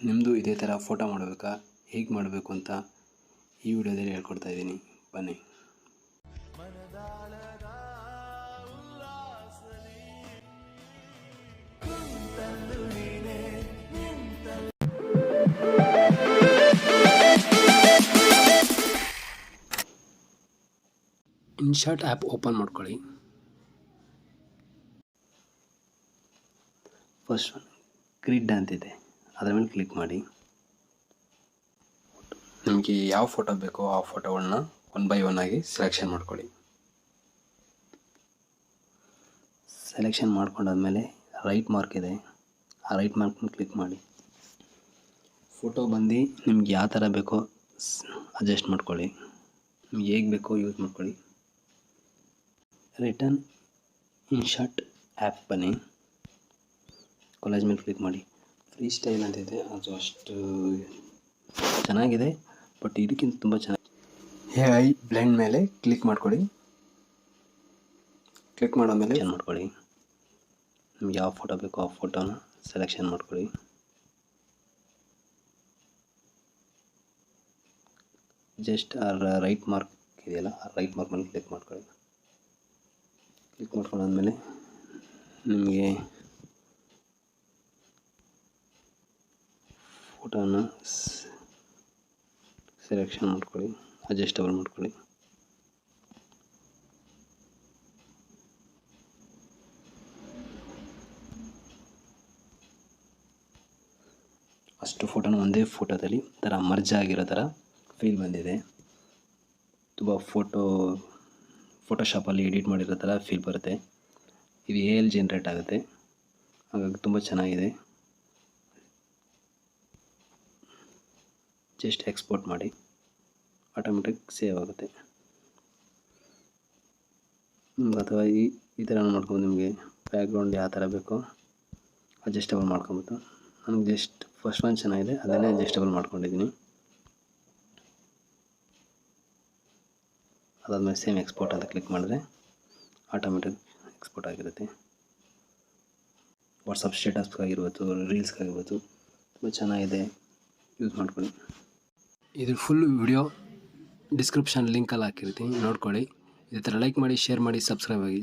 ನಿಮ್ಮದು ಇದೇ ಥರ ಫೋಟೋ ಮಾಡಬೇಕಾ, ಹೇಗೆ ಮಾಡಬೇಕು ಅಂತ ಈ ವಿಡಿಯೋದಲ್ಲಿ ಹೇಳ್ಕೊಡ್ತಾ ಇದ್ದೀನಿ, ಬನ್ನಿ. ಇನ್ಶಾಟ್ ಆ್ಯಪ್ ಓಪನ್ ಮಾಡ್ಕೊಳ್ಳಿ. ಫಸ್ಟ್ ಗ್ರಿಡ್ ಅಂತಿದೆ, ಅದರ ಮೇಲೆ ಕ್ಲಿಕ್ ಮಾಡಿ. ನಿಮಗೆ ಯಾವ ಫೋಟೋ ಬೇಕೋ ಆ ಫೋಟೋಗಳನ್ನ 1 by 1 ಆಗಿ ಸೆಲೆಕ್ಷನ್ ಮಾಡ್ಕೊಳ್ಳಿ. ಸೆಲೆಕ್ಷನ್ ಮಾಡ್ಕೊಂಡಾದ್ಮೇಲೆ ರೈಟ್ ಮಾರ್ಕ್ ಇದೆ, ಆ ರೈಟ್ ಮಾರ್ಕ್ನ ಕ್ಲಿಕ್ ಮಾಡಿ. ಫೋಟೋ ಬಂದು ನಿಮ್ಗೆ ಯಾವ ಥರ ಬೇಕೋ ಅಡ್ಜಸ್ಟ್ ಮಾಡ್ಕೊಳ್ಳಿ, ನಿಮ್ಗೆ ಹೇಗೆ ಬೇಕೋ ಯೂಸ್ ಮಾಡ್ಕೊಳ್ಳಿ. ರಿಟರ್ನ್ ಇನ್ಶಾಟ್ ಆ್ಯಪ್ ಬನ್ನಿ, ಕಾಲೇಜ್ ಮೇಲೆ ಕ್ಲಿಕ್ ಮಾಡಿ. ಫ್ರೀ ಸ್ಟೈಲ್ ಅಂತಿದೆ, ಅದು ಅಷ್ಟು ಚೆನ್ನಾಗಿದೆ, ಬಟ್ ಇದಕ್ಕಿಂತ ತುಂಬ ಚೆನ್ನಾಗಿ. AI ಬ್ಲೆಂಡ್ ಮೇಲೆ ಕ್ಲಿಕ್ ಮಾಡ್ಕೊಳ್ಳಿ. ಕ್ಲಿಕ್ ಮಾಡಾದ್ಮೇಲೆ ಏನು ಮಾಡ್ಕೊಳ್ಳಿ, ನಿಮ್ಗೆ ಯಾವ ಫೋಟೋ ಬೇಕೋ ಆ ಫೋಟೋನ ಸೆಲೆಕ್ಷನ್ ಮಾಡ್ಕೊಳ್ಳಿ. ಜಸ್ಟ್ ಆ ರೈಟ್ ಮಾರ್ಕ್ ಇದೆಯಲ್ಲ, ಆ ರೈಟ್ ಮಾರ್ಕ್ ಮೇಲೆ ಕ್ಲಿಕ್ ಮಾಡ್ಕೊಳ್ಳಿ. ಕ್ಲಿಕ್ ಮಾಡ್ಕೊಂಡಾದ್ಮೇಲೆ ನಿಮಗೆ ಫೋಟೋನ ಸೆಲೆಕ್ಷನ್ ಮಾಡ್ಕೊಳ್ಳಿ, ಅಡ್ಜಸ್ಟಬಲ್ ಮಾಡ್ಕೊಳ್ಳಿ. ಅಷ್ಟು ಫೋಟೋನ ಒಂದೇ ಫೋಟೋದಲ್ಲಿ ಥರ ಮರ್ಜ್ ಆಗಿರೋ ಥರ ಫೀಲ್ ಬಂದಿದೆ. ತುಂಬ ಫೋಟೋಶಾಪಲ್ಲಿ ಎಡಿಟ್ ಮಾಡಿರೋ ಥರ ಫೀಲ್ ಬರುತ್ತೆ. ಇದು AI ಜನ್ರೇಟ್ ಆಗುತ್ತೆ, ಹಾಗಾಗಿ ತುಂಬ ಚೆನ್ನಾಗಿದೆ. ಜಸ್ಟ್ ಎಕ್ಸ್ಪೋರ್ಟ್ ಮಾಡಿ, ಆಟೋಮೆಟಿಕ್ ಸೇವ್ ಆಗುತ್ತೆ. ಅಥವಾ ಈ ಥರ ಮಾಡ್ಕೊಂಡು ನಿಮಗೆ ಬ್ಯಾಕ್ಗ್ರೌಂಡ್ ಯಾವ ಥರ ಬೇಕೋ ಅಡ್ಜಸ್ಟಬಲ್ ಮಾಡ್ಕೊಬೋದು. ನನಗೆ ಜಸ್ಟ್ ಫಸ್ಟ್ ಒನ್ ಚೆನ್ನಾಗಿದೆ, ಅದನ್ನೇ ಅಡ್ಜಸ್ಟಬಲ್ ಮಾಡ್ಕೊಂಡಿದ್ದೀನಿ. ಅದಾದಮೇಲೆ ಸೇಮ್ ಎಕ್ಸ್ಪೋರ್ಟ್ ಅಂತ ಕ್ಲಿಕ್ ಮಾಡಿದ್ರೆ ಆಟೋಮೆಟಿಕ್ ಎಕ್ಸ್ಪೋರ್ಟ್ ಆಗಿರುತ್ತೆ. ವಾಟ್ಸಪ್ ಸ್ಟೇಟಸ್ಗಾಗಿರ್ಬೋದು, ರೀಲ್ಸ್ಗಾಗಿರ್ಬೋದು ತುಂಬ ಚೆನ್ನಾಗಿದೆ, ಯೂಸ್ ಮಾಡ್ಕೊಳ್ಳಿ. ಇದು ಫುಲ್ ವಿಡಿಯೋ ಡಿಸ್ಕ್ರಿಪ್ಷನ್ ಲಿಂಕಲ್ಲಿ ಹಾಕಿರ್ತೀನಿ, ನೋಡ್ಕೊಳ್ಳಿ. ಇದೇ ಥರ ಲೈಕ್ ಮಾಡಿ, ಶೇರ್ ಮಾಡಿ, ಸಬ್ಸ್ಕ್ರೈಬ್ ಆಗಿ.